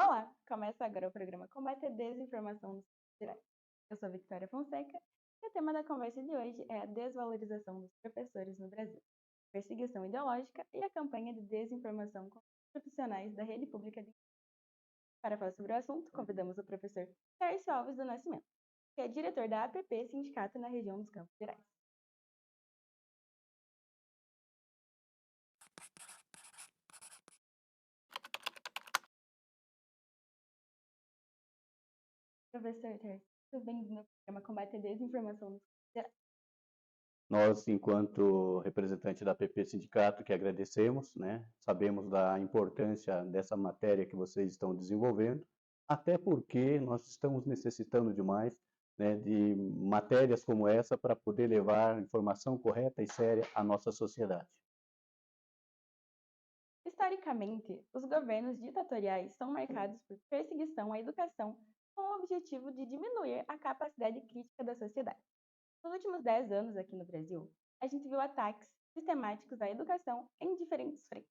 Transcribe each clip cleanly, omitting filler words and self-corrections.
Olá, começa agora o programa Combate a Desinformação nos Gerais. Eu sou Victoria Fonseca e o tema da conversa de hoje é a desvalorização dos professores no Brasil, perseguição ideológica e a campanha de desinformação contra os profissionais da rede pública de ensino. Para falar sobre o assunto, convidamos o professor Tércio Alves do Nascimento, que é diretor da APP Sindicato na região dos Campos Gerais. Professor Tércio, tudo bem-vindo ao programa Combate a Desinformação nos Campos Gerais. Nós, enquanto representante da PP Sindicato, que agradecemos, né? Sabemos da importância dessa matéria que vocês estão desenvolvendo, até porque nós estamos necessitando demais, né, de matérias como essa para poder levar informação correta e séria à nossa sociedade. Historicamente, os governos ditatoriais são marcados por perseguição à educação com o objetivo de diminuir a capacidade crítica da sociedade. Nos últimos 10 anos aqui no Brasil, a gente viu ataques sistemáticos à educação em diferentes frentes: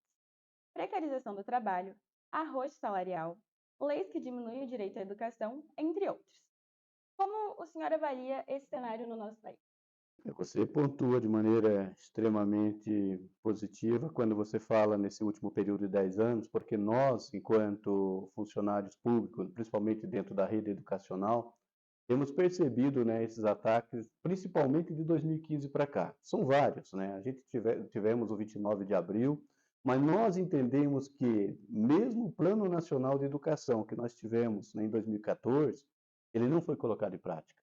precarização do trabalho, arroxo salarial, leis que diminuem o direito à educação, entre outros. Como o senhor avalia esse cenário no nosso país? Você pontua de maneira extremamente positiva quando você fala nesse último período de 10 anos, porque nós, enquanto funcionários públicos, principalmente dentro da rede educacional, temos percebido, né, esses ataques, principalmente de 2015 para cá. São vários, né? A gente tivemos o 29 de abril, mas nós entendemos que, mesmo o Plano Nacional de Educação que nós tivemos, né, em 2014, ele não foi colocado em prática.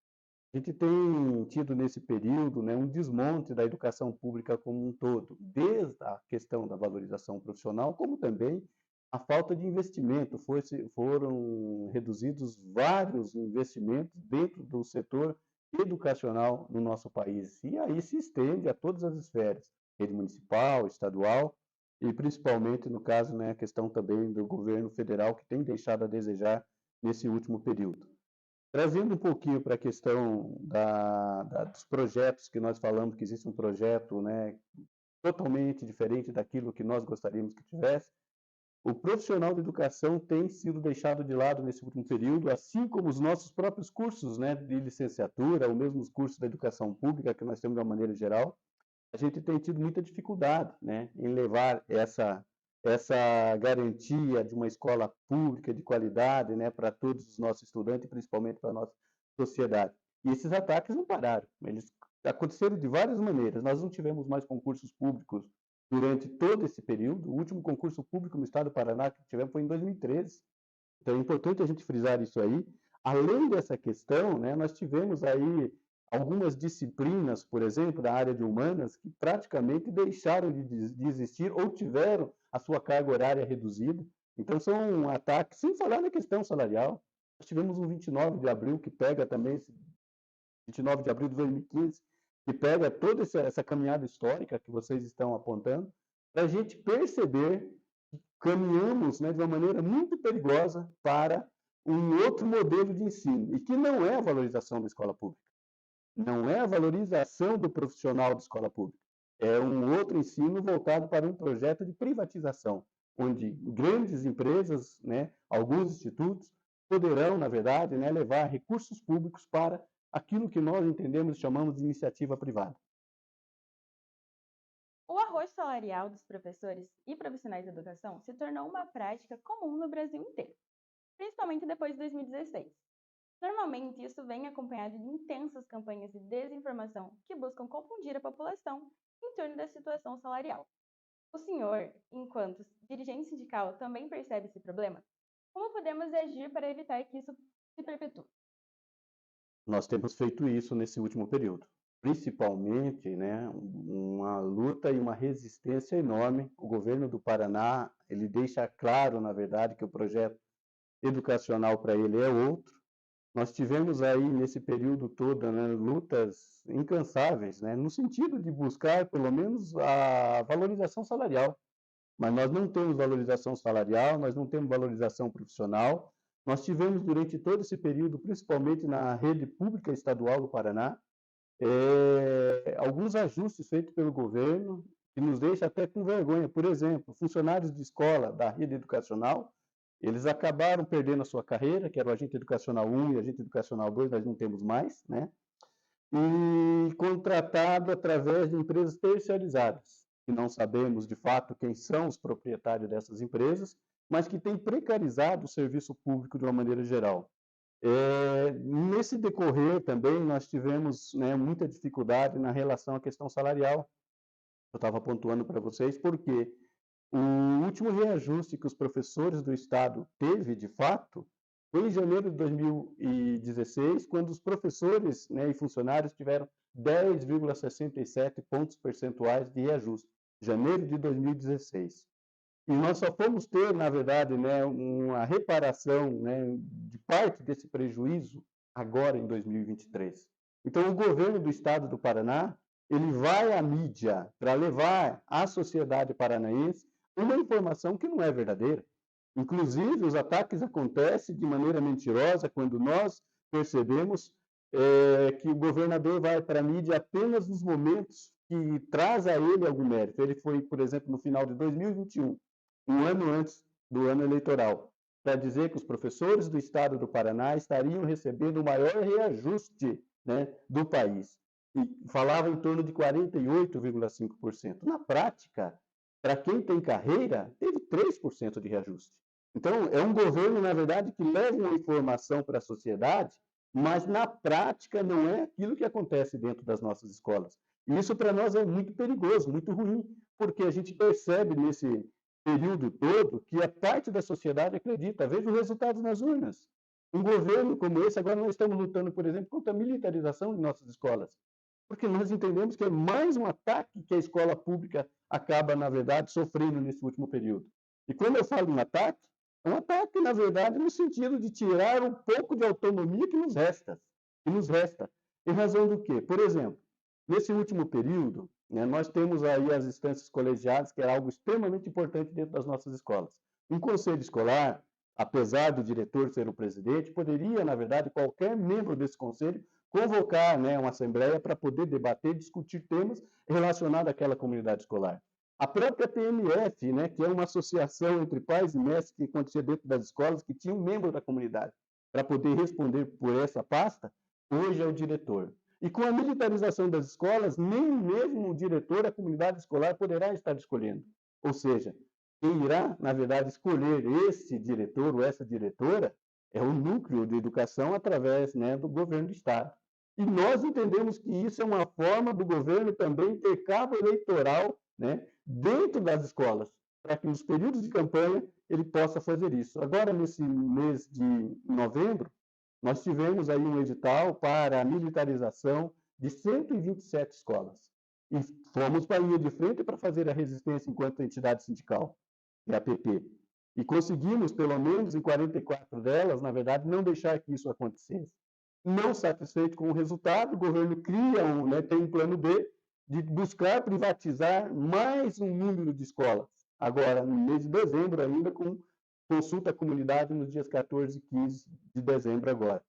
A gente tem tido nesse período, né, um desmonte da educação pública como um todo, desde a questão da valorização profissional, como também a falta de investimento. Foram reduzidos vários investimentos dentro do setor educacional no nosso país. E aí se estende a todas as esferas, rede municipal, estadual e principalmente, no caso, né, a questão também do governo federal, que tem deixado a desejar nesse último período. Trazendo um pouquinho para a questão dos projetos que nós falamos, que existe um projeto, né, totalmente diferente daquilo que nós gostaríamos que tivesse, o profissional de educação tem sido deixado de lado nesse último período, assim como os nossos próprios cursos, né, de licenciatura, ou mesmo os cursos da educação pública, que nós temos de uma maneira geral. A gente tem tido muita dificuldade, né, em levar essa garantia de uma escola pública de qualidade, né, para todos os nossos estudantes, e principalmente para a nossa sociedade. E esses ataques não pararam, eles aconteceram de várias maneiras. Nós não tivemos mais concursos públicos durante todo esse período. O último concurso público no estado do Paraná que tivemos foi em 2013. Então é importante a gente frisar isso aí. Além dessa questão, né, nós tivemos aí algumas disciplinas, por exemplo, da área de humanas, que praticamente deixaram de existir ou tiveram a sua carga horária reduzida. Então são ataques, sem falar na questão salarial. Nós tivemos um 29 de abril, que pega também, esse 29 de abril de 2015, que pega toda essa caminhada histórica que vocês estão apontando, para a gente perceber que caminhamos, né, de uma maneira muito perigosa para um outro modelo de ensino, e que não é a valorização da escola pública, não é a valorização do profissional da escola pública, é um outro ensino voltado para um projeto de privatização, onde grandes empresas, né, alguns institutos, poderão, na verdade, né, levar recursos públicos para aquilo que nós entendemos e chamamos de iniciativa privada. O arroz salarial dos professores e profissionais de educação se tornou uma prática comum no Brasil inteiro, principalmente depois de 2016. Normalmente, isso vem acompanhado de intensas campanhas de desinformação que buscam confundir a população em torno da situação salarial. O senhor, enquanto dirigente sindical, também percebe esse problema? Como podemos agir para evitar que isso se perpetue? Nós temos feito isso nesse último período, principalmente, né, uma luta e uma resistência enorme. O governo do Paraná, ele deixa claro, na verdade, que o projeto educacional para ele é outro. Nós tivemos aí, nesse período todo, né, lutas incansáveis, né, no sentido de buscar, pelo menos, a valorização salarial. Mas nós não temos valorização salarial, nós não temos valorização profissional. Nós tivemos, durante todo esse período, principalmente na rede pública estadual do Paraná, alguns ajustes feitos pelo governo, que nos deixa até com vergonha. Por exemplo, funcionários de escola da rede educacional Eles acabaram perdendo a sua carreira, que era o agente educacional 1 e o agente educacional 2, nós não temos mais, né? E contratado através de empresas terceirizadas, que não sabemos de fato quem são os proprietários dessas empresas, mas que têm precarizado o serviço público de uma maneira geral. Nesse decorrer também nós tivemos, né, muita dificuldade na relação à questão salarial. Eu estava pontuando para vocês porque o último reajuste que os professores do Estado teve, de fato, foi em janeiro de 2016, quando os professores, né, e funcionários tiveram 10,67 pontos percentuais de reajuste. Janeiro de 2016. E nós só fomos ter, na verdade, né, uma reparação, né, de parte desse prejuízo agora em 2023. Então, o governo do Estado do Paraná, ele vai à mídia para levar à sociedade paranaense uma informação que não é verdadeira. Inclusive, os ataques acontecem de maneira mentirosa quando nós percebemos que o governador vai para a mídia apenas nos momentos que traz a ele algum mérito. Ele foi, por exemplo, no final de 2021, um ano antes do ano eleitoral, para dizer que os professores do Estado do Paraná estariam recebendo o maior reajuste, né, do país. E falava em torno de 48,5%. Na prática, para quem tem carreira, teve 3% de reajuste. Então, é um governo, na verdade, que leva uma informação para a sociedade, mas na prática não é aquilo que acontece dentro das nossas escolas. E isso para nós é muito perigoso, muito ruim, porque a gente percebe nesse período todo que a parte da sociedade acredita. Veja os resultados nas urnas. Um governo como esse, agora nós estamos lutando, por exemplo, contra a militarização de nossas escolas, porque nós entendemos que é mais um ataque que a escola pública acaba, na verdade, sofrendo nesse último período. E quando eu falo em ataque, é um ataque, na verdade, no sentido de tirar um pouco de autonomia que nos resta. Em razão do quê? Por exemplo, nesse último período, né, nós temos aí as instâncias colegiadas, que é algo extremamente importante dentro das nossas escolas. Um conselho escolar, apesar do diretor ser o presidente, poderia, na verdade, qualquer membro desse conselho convocar, né, uma assembleia para poder debater e discutir temas relacionados àquela comunidade escolar. A própria PMF, né, que é uma associação entre pais e mestres que acontecia dentro das escolas, que tinha um membro da comunidade para poder responder por essa pasta, hoje é o diretor. E com a militarização das escolas, nem mesmo o diretor da comunidade escolar poderá estar escolhendo. Ou seja, quem irá, na verdade, escolher esse diretor ou essa diretora é o núcleo de educação através, né, do governo do Estado. E nós entendemos que isso é uma forma do governo também ter cabo eleitoral, né, dentro das escolas, para que nos períodos de campanha ele possa fazer isso. Agora, nesse mês de novembro, nós tivemos aí um edital para a militarização de 127 escolas. E fomos para a linha de frente para fazer a resistência enquanto entidade sindical, que é a PP. E conseguimos, pelo menos em 44 delas, na verdade, não deixar que isso acontecesse. Não satisfeito com o resultado, o governo cria, né, tem um plano B de buscar privatizar mais um número de escolas. Agora, no mês de dezembro, ainda com consulta à comunidade nos dias 14 e 15 de dezembro agora.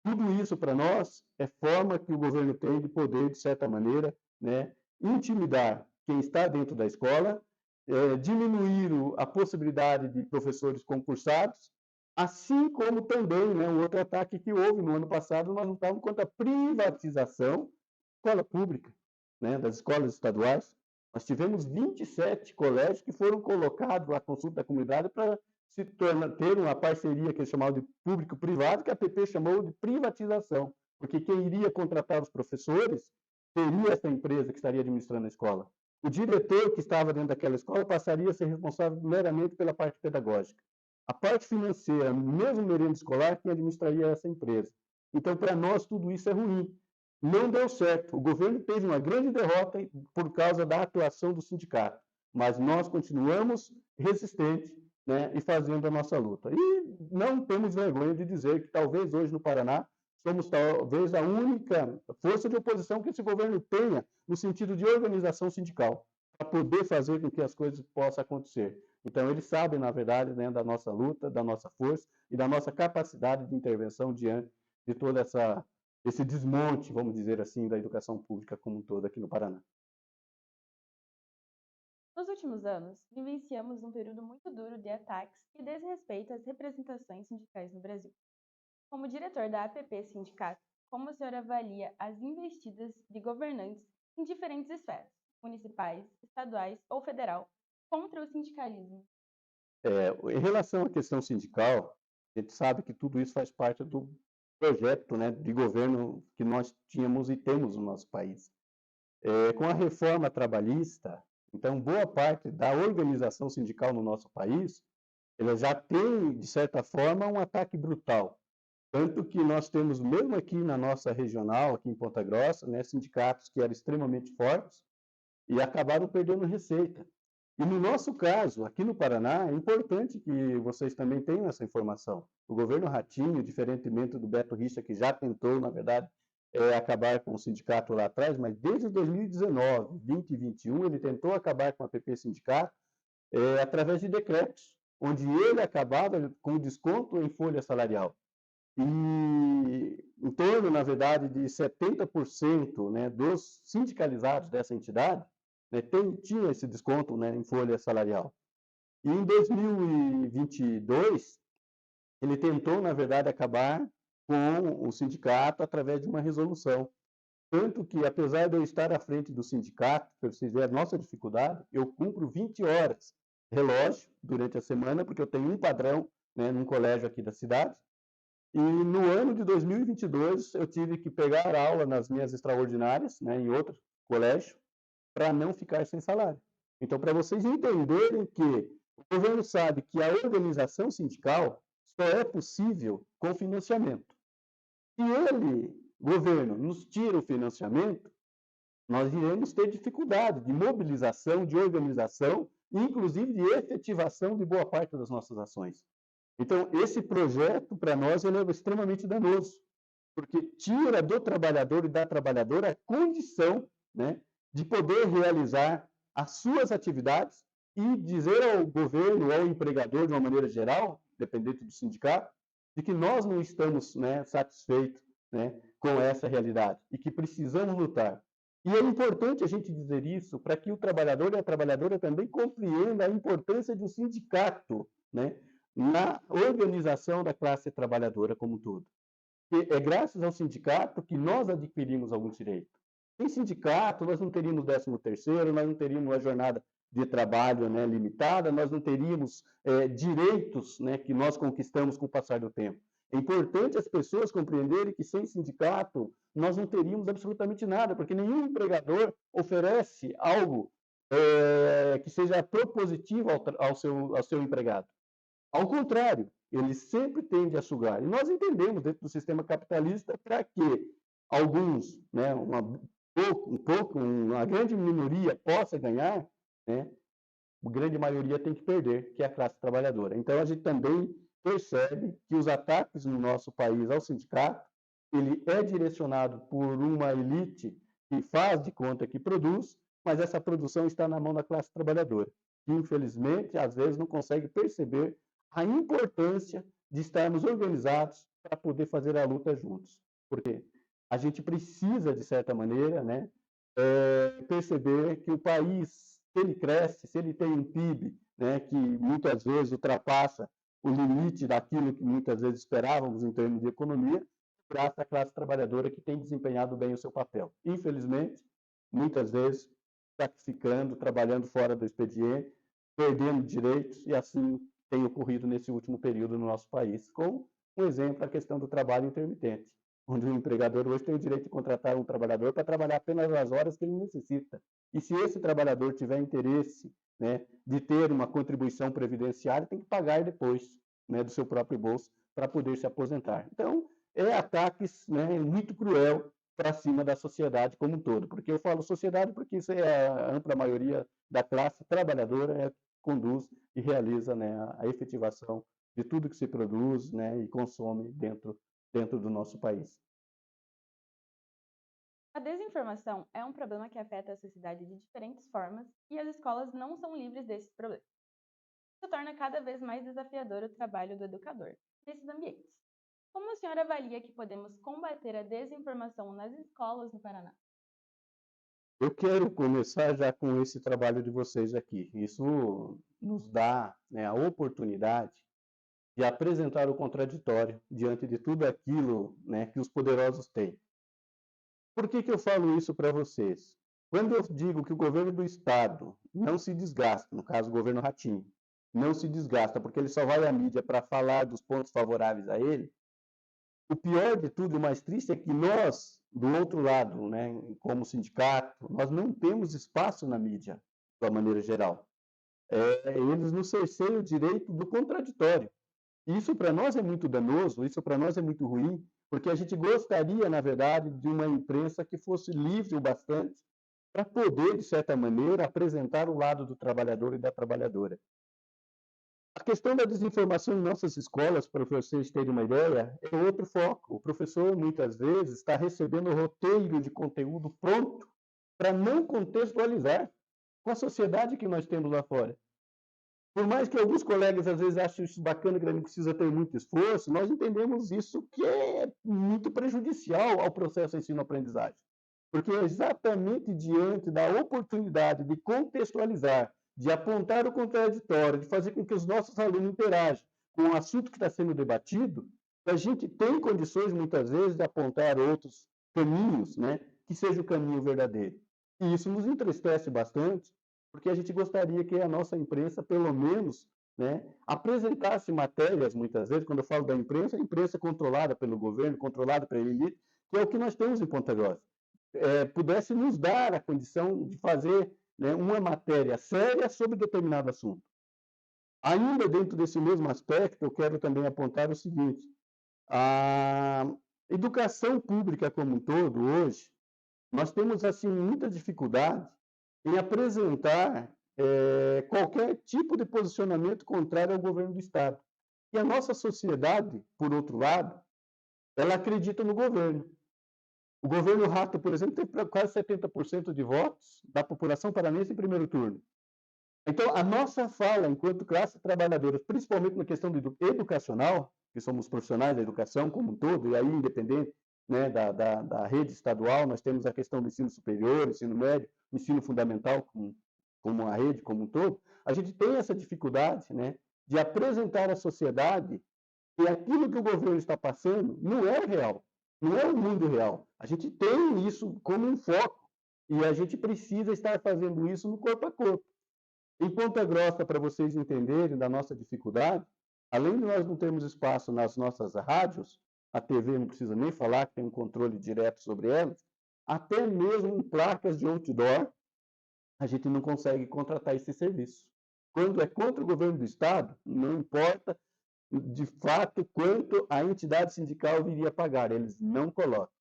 Tudo isso, para nós, é forma que o governo tem de poder, de certa maneira, né, intimidar quem está dentro da escola, diminuir a possibilidade de professores concursados, assim como também, né, um outro ataque que houve no ano passado, nós lutávamos contra a privatização da escola pública, né, das escolas estaduais. Nós tivemos 27 colégios que foram colocados à consulta da comunidade para ter uma parceria que eles chamavam de público-privado, que a PP chamou de privatização, porque quem iria contratar os professores seria essa empresa que estaria administrando a escola. O diretor que estava dentro daquela escola passaria a ser responsável meramente pela parte pedagógica. A parte financeira, mesmo merenda escolar, quem administraria essa empresa. Então, para nós, tudo isso é ruim. Não deu certo. O governo teve uma grande derrota por causa da atuação do sindicato, mas nós continuamos resistentes, né, e fazendo a nossa luta. E não temos vergonha de dizer que talvez hoje no Paraná somos talvez a única força de oposição que esse governo tenha no sentido de organização sindical, para poder fazer com que as coisas possam acontecer. Então, eles sabem, na verdade, né, da nossa luta, da nossa força e da nossa capacidade de intervenção diante de todo esse desmonte, vamos dizer assim, da educação pública como um todo aqui no Paraná. Nos últimos anos, vivenciamos um período muito duro de ataques e desrespeito às representações sindicais no Brasil. Como diretor da APP Sindicato, como o senhor avalia as investidas de governantes em diferentes esferas, municipais, estaduais ou federal, contra o sindicalismo? Em relação à questão sindical, a gente sabe que tudo isso faz parte do projeto, né, de governo que nós tínhamos e temos no nosso país. Com a reforma trabalhista, então boa parte da organização sindical no nosso país, ela já tem, de certa forma, um ataque brutal. Tanto que nós temos, mesmo aqui na nossa regional, aqui em Ponta Grossa, né, sindicatos que eram extremamente fortes e acabaram perdendo receita. E no nosso caso, aqui no Paraná, é importante que vocês também tenham essa informação. O governo Ratinho, diferentemente do Beto Richa, que já tentou, na verdade, acabar com o sindicato lá atrás, mas desde 2019, 20 e 21, ele tentou acabar com a PP Sindicato através de decretos, onde ele acabava com desconto em folha salarial. E em torno, na verdade, de 70%, né, dos sindicalizados dessa entidade, né, tinha esse desconto, né, em folha salarial. E em 2022, ele tentou, na verdade, acabar com o sindicato através de uma resolução. Tanto que, apesar de eu estar à frente do sindicato, para vocês verem a nossa dificuldade, eu cumpro 20 horas relógio durante a semana, porque eu tenho um padrão, né, num colégio aqui da cidade, e no ano de 2022, eu tive que pegar aula nas minhas extraordinárias, né, em outro colégio, para não ficar sem salário. Então, para vocês entenderem que o governo sabe que a organização sindical só é possível com financiamento. Se ele, governo, nos tira o financiamento, nós iremos ter dificuldade de mobilização, de organização, inclusive de efetivação de boa parte das nossas ações. Então, esse projeto, para nós, ele é extremamente danoso, porque tira do trabalhador e da trabalhadora a condição, né, de poder realizar as suas atividades e dizer ao governo, ao empregador, de uma maneira geral, dependente do sindicato, de que nós não estamos, né, satisfeitos, né, com essa realidade e que precisamos lutar. E é importante a gente dizer isso para que o trabalhador e a trabalhadora também compreendam a importância do sindicato, né, na organização da classe trabalhadora como um todo. E é graças ao sindicato que nós adquirimos alguns direitos. Sem sindicato, nós não teríamos 13º, nós não teríamos a jornada de trabalho, né, limitada, nós não teríamos direitos, né, que nós conquistamos com o passar do tempo. É importante as pessoas compreenderem que sem sindicato nós não teríamos absolutamente nada, porque nenhum empregador oferece algo que seja propositivo ao seu empregado. Ao contrário, ele sempre tende a sugar. E nós entendemos, dentro do sistema capitalista, para que alguns, né, uma grande minoria possa ganhar, né, a grande maioria tem que perder, que é a classe trabalhadora. Então, a gente também percebe que os ataques no nosso país ao sindicato, ele é direcionado por uma elite que faz de conta que produz, mas essa produção está na mão da classe trabalhadora, que infelizmente, às vezes, não consegue perceber a importância de estarmos organizados para poder fazer a luta juntos. Porque a gente precisa, de certa maneira, né, perceber que o país, se ele cresce, se ele tem um PIB, né, que muitas vezes ultrapassa o limite daquilo que muitas vezes esperávamos em termos de economia, graças à classe trabalhadora que tem desempenhado bem o seu papel. Infelizmente, muitas vezes sacrificando, trabalhando fora do expediente, perdendo direitos, e assim tem ocorrido nesse último período no nosso país, com um exemplo, a questão do trabalho intermitente, onde o empregador hoje tem o direito de contratar um trabalhador para trabalhar apenas as horas que ele necessita. E se esse trabalhador tiver interesse, né, de ter uma contribuição previdenciária, tem que pagar depois, né, do seu próprio bolso para poder se aposentar. Então, ataques, né, muito cruel para cima da sociedade como um todo. Porque eu falo sociedade porque isso é a ampla maioria da classe trabalhadora que conduz e realiza, né, a efetivação de tudo que se produz, né, e consome dentro do nosso país. A desinformação é um problema que afeta a sociedade de diferentes formas e as escolas não são livres desses problemas. Isso torna cada vez mais desafiador o trabalho do educador nesses ambientes. Como o senhor avalia que podemos combater a desinformação nas escolas no Paraná? Eu quero começar já com esse trabalho de vocês aqui. Isso nos dá, né, a oportunidade de apresentar o contraditório diante de tudo aquilo, né, que os poderosos têm. Por que que eu falo isso para vocês? Quando eu digo que o governo do estado não se desgasta, no caso o governo Ratinho, não se desgasta porque ele só vai à mídia para falar dos pontos favoráveis a ele, o pior de tudo, o mais triste, é que nós, do outro lado, né, como sindicato, nós não temos espaço na mídia, de uma maneira geral. Eles nos cerceiam o direito do contraditório. Isso para nós é muito danoso, isso para nós é muito ruim, porque a gente gostaria, na verdade, de uma imprensa que fosse livre o bastante para poder, de certa maneira, apresentar o lado do trabalhador e da trabalhadora. A questão da desinformação em nossas escolas, para vocês terem uma ideia, é outro foco. O professor, muitas vezes, está recebendo o roteiro de conteúdo pronto para não contextualizar com a sociedade que nós temos lá fora. Por mais que alguns colegas às vezes achem isso bacana, que não precisa ter muito esforço, nós entendemos isso que é muito prejudicial ao processo ensino-aprendizagem. Porque é exatamente diante da oportunidade de contextualizar, de apontar o contraditório, de fazer com que os nossos alunos interajam com o assunto que está sendo debatido, a gente tem condições, muitas vezes, de apontar outros caminhos, né, que seja o caminho verdadeiro. E isso nos entristece bastante, porque a gente gostaria que a nossa imprensa, pelo menos, né, apresentasse matérias, muitas vezes, quando eu falo da imprensa, a imprensa controlada pelo governo, controlada pela elite, que é o que nós temos em Ponta Grossa, pudesse nos dar a condição de fazer, né, uma matéria séria sobre determinado assunto. Ainda dentro desse mesmo aspecto, eu quero também apontar o seguinte: a educação pública como um todo, hoje, nós temos assim muita dificuldade em apresentar qualquer tipo de posicionamento contrário ao governo do Estado. E a nossa sociedade, por outro lado, ela acredita no governo. O governo Rato, por exemplo, teve quase 70% de votos da população paranense em primeiro turno. Então, a nossa fala, enquanto classe trabalhadora, principalmente na questão educacional, que somos profissionais da educação como um todo, e aí independente, né, da rede estadual, nós temos a questão do ensino superior, ensino médio, ensino fundamental, como a rede como um todo, a gente tem essa dificuldade, né, de apresentar à sociedade que aquilo que o governo está passando não é real, não é o mundo real. A gente tem isso como um foco e a gente precisa estar fazendo isso no corpo a corpo. Em Ponta Grossa, para vocês entenderem da nossa dificuldade, além de nós não termos espaço nas nossas rádios, a TV não precisa nem falar, que tem um controle direto sobre elas, até mesmo em placas de outdoor, a gente não consegue contratar esse serviço. Quando é contra o governo do Estado, não importa de fato quanto a entidade sindical viria a pagar, eles não colocam.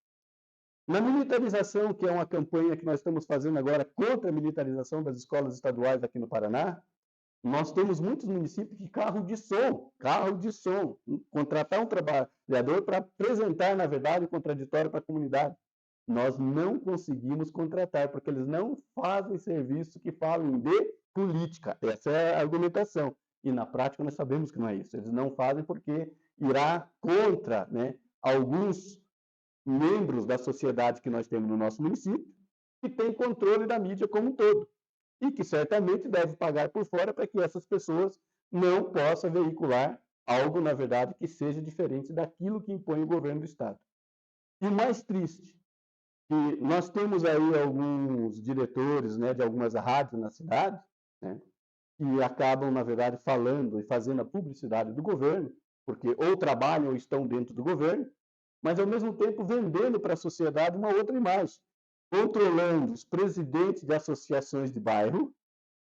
Na militarização, que é uma campanha que nós estamos fazendo agora contra a militarização das escolas estaduais aqui no Paraná, nós temos muitos municípios que carro de som, contratar um trabalhador para apresentar, na verdade, o contraditório para a comunidade. Nós não conseguimos contratar, porque eles não fazem serviço que falem de política. Essa é a argumentação. E na prática nós sabemos que não é isso. Eles não fazem porque irá contra, né, alguns membros da sociedade que nós temos no nosso município, que tem controle da mídia como um todo. E que certamente deve pagar por fora para que essas pessoas não possam veicular algo, na verdade, que seja diferente daquilo que impõe o governo do Estado. E o mais triste, que nós temos aí alguns diretores, né, de algumas rádios na cidade, né, que acabam, na verdade, falando e fazendo a publicidade do governo, porque ou trabalham ou estão dentro do governo, mas, ao mesmo tempo, vendendo para a sociedade uma outra imagem, controlando os presidentes de associações de bairro,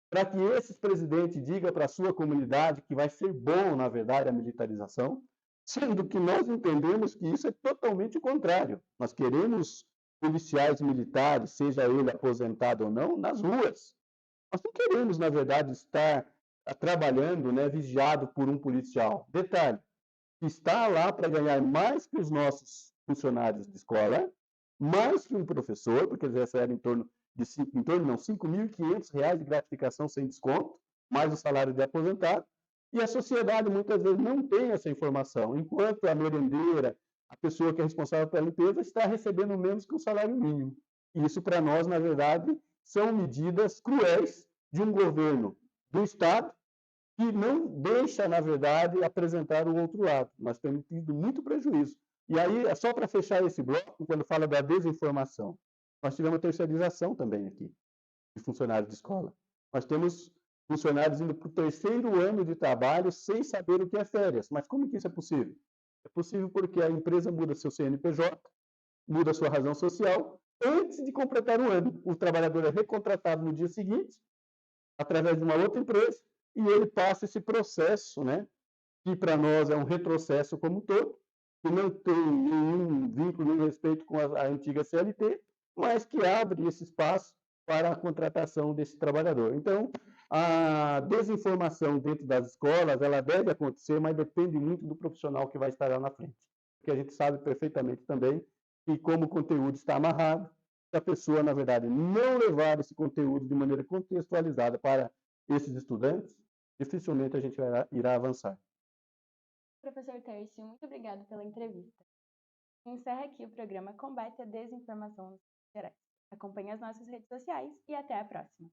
para que esses presidentes digam para a sua comunidade que vai ser bom, na verdade, a militarização, sendo que nós entendemos que isso é totalmente o contrário. Nós queremos policiais militares, seja ele aposentado ou não, nas ruas. Nós não queremos, na verdade, estar trabalhando, né, vigiado por um policial. Detalhe, está lá para ganhar mais que os nossos funcionários de escola, mais que um professor, porque eles recebem em torno não, R$ 5.500 de gratificação sem desconto, mais o salário de aposentado, e a sociedade muitas vezes não tem essa informação, enquanto a merendeira, a pessoa que é responsável pela limpeza, está recebendo menos que o salário mínimo. Isso, para nós, na verdade, são medidas cruéis de um governo do Estado que não deixa, na verdade, apresentar o outro lado. Nós temos tido muito prejuízo. E aí, só para fechar esse bloco, quando fala da desinformação, nós tivemos a terceirização também aqui, de funcionários de escola. Nós temos funcionários indo para o terceiro ano de trabalho sem saber o que é férias. Mas como que isso é possível? É possível porque a empresa muda seu CNPJ, muda sua razão social, antes de completar o ano. O trabalhador é recontratado no dia seguinte, através de uma outra empresa, e ele passa esse processo, né, que para nós é um retrocesso como um todo, que não tem nenhum vínculo, nenhum respeito com a antiga CLT, mas que abre esse espaço para a contratação desse trabalhador. Então, a desinformação dentro das escolas, ela deve acontecer, mas depende muito do profissional que vai estar lá na frente. Porque a gente sabe perfeitamente também que, como o conteúdo está amarrado, se a pessoa, na verdade, não levar esse conteúdo de maneira contextualizada para esses estudantes, dificilmente a gente irá avançar. Professor Tércio, muito obrigado pela entrevista. Encerra aqui o programa Combate à Desinformação nos Gerais. Acompanhe as nossas redes sociais e até a próxima.